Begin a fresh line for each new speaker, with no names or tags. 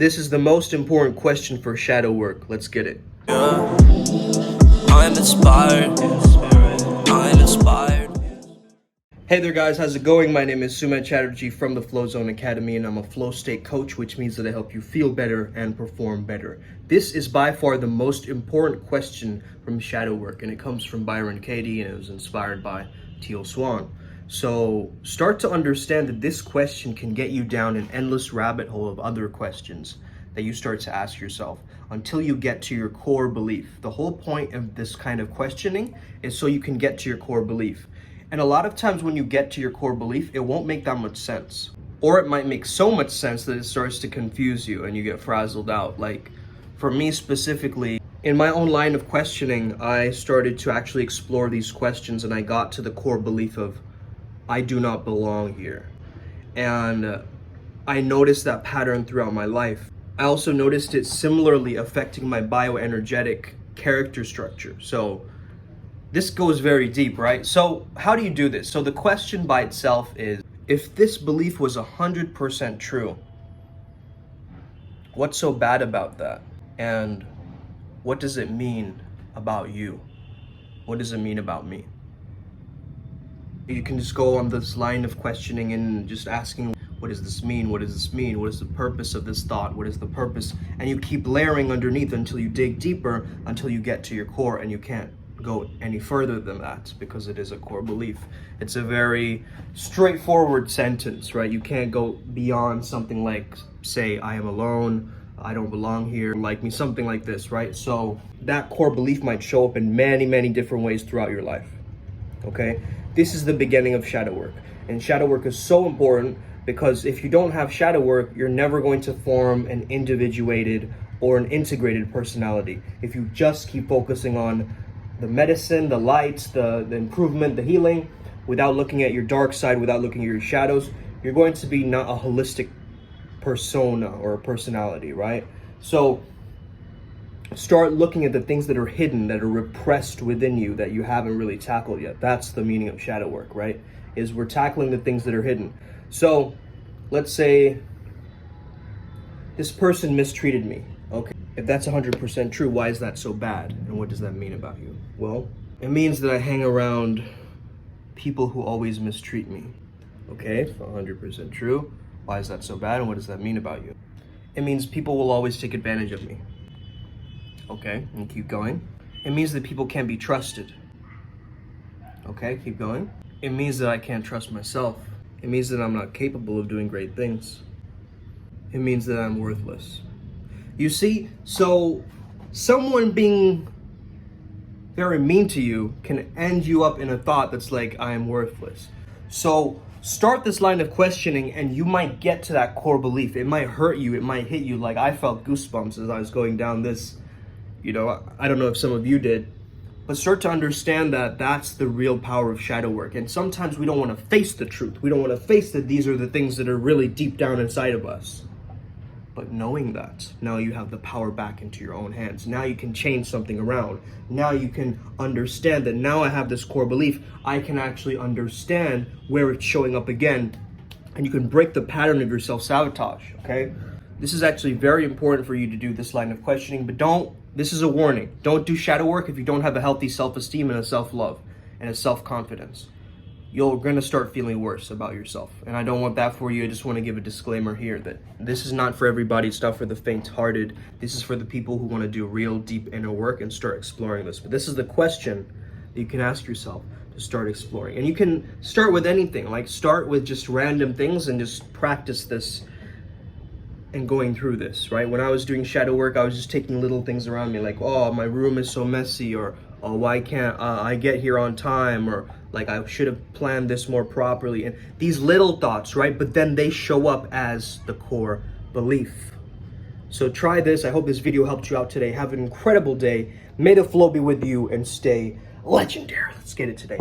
This is the most important question for shadow work. Let's get it.
Yeah. I'm inspired. I'm inspired.
Hey there guys, how's it going? My name is Sumit Chatterjee from the Flow Zone Academy, and I'm a flow state coach, which means that I help you feel better and perform better. This is by far the most important question from shadow work, and it comes from Byron Katie, and it was inspired by Teal Swan. So start to understand that this question can get you down an endless rabbit hole of other questions that you start to ask yourself until you get to your core belief. The whole point of this kind of questioning is so you can get to your core belief. And a lot of times when you get to your core belief, it won't make that much sense. Or it might make so much sense that it starts to confuse you and you get frazzled out. Like for me specifically, in my own line of questioning, I started to actually explore these questions, and I got to the core belief of, I do not belong here. And I noticed that pattern throughout my life. I also noticed it similarly affecting my bioenergetic character structure. So this goes very deep, right? So how do you do this? So the question by itself is, if this belief was 100% true, what's so bad about that? And what does it mean about you? What does it mean about me? You can just go on this line of questioning and just asking, what does this mean? What does this mean? What is the purpose of this thought? What is the purpose? And you keep layering underneath until you dig deeper, until you get to your core, and you can't go any further than that because it is a core belief. It's a very straightforward sentence, right? You can't go beyond something like, say, I am alone, I don't belong here, like me, something like this, right? So that core belief might show up in many, many different ways throughout your life, okay? This is the beginning of shadow work. And shadow work is so important because if you don't have shadow work, you're never going to form an individuated or an integrated personality. If you just keep focusing on the medicine, the lights, the improvement, the healing, without looking at your dark side, without looking at your shadows, you're going to be not a holistic persona or a personality, right? So start looking at the things that are hidden, that are repressed within you, that you haven't really tackled yet. That's the meaning of shadow work, right? Is we're tackling the things that are hidden. So let's say this person mistreated me. Okay, if that's 100% true, why is that so bad? And what does that mean about you? Well, it means that I hang around people who always mistreat me. Okay, so 100% true. Why is that so bad? And what does that mean about you? It means people will always take advantage of me. Okay, and keep going. It means that people can't be trusted. Okay, keep going. It means that I can't trust myself. It means that I'm not capable of doing great things. It means that I'm worthless. You see, so someone being very mean to you can end you up in a thought that's like, I am worthless. So start this line of questioning and you might get to that core belief. It might hurt you, it might hit you. Like I felt goosebumps as I was going down this, I don't know if some of you did, but start to understand that that's the real power of shadow work. And sometimes we don't want to face the truth. We don't want to face that these are the things that are really deep down inside of us. But knowing that, now you have the power back into your own hands. Now you can change something around. Now you can understand that now I have this core belief. I can actually understand where it's showing up again. And you can break the pattern of your self-sabotage, okay? This is actually very important for you to do this line of questioning, but this is a warning. Don't do shadow work if you don't have a healthy self-esteem and a self-love and a self-confidence. You're gonna start feeling worse about yourself. And I don't want that for you. I just wanna give a disclaimer here that this is not for everybody. It's not for the faint-hearted. This is for the people who wanna do real deep inner work and start exploring this. But this is the question that you can ask yourself to start exploring. And you can start with anything, like start with just random things and just practice this and going through this, right? When I was doing shadow work, I was just taking little things around me like, oh, my room is so messy, or oh, why can't I get here on time, or like I should have planned this more properly. And these little thoughts, right? But then they show up as the core belief. So try this. I hope this video helped you out today. Have an incredible day. May the flow be with you and stay legendary. Let's get it today.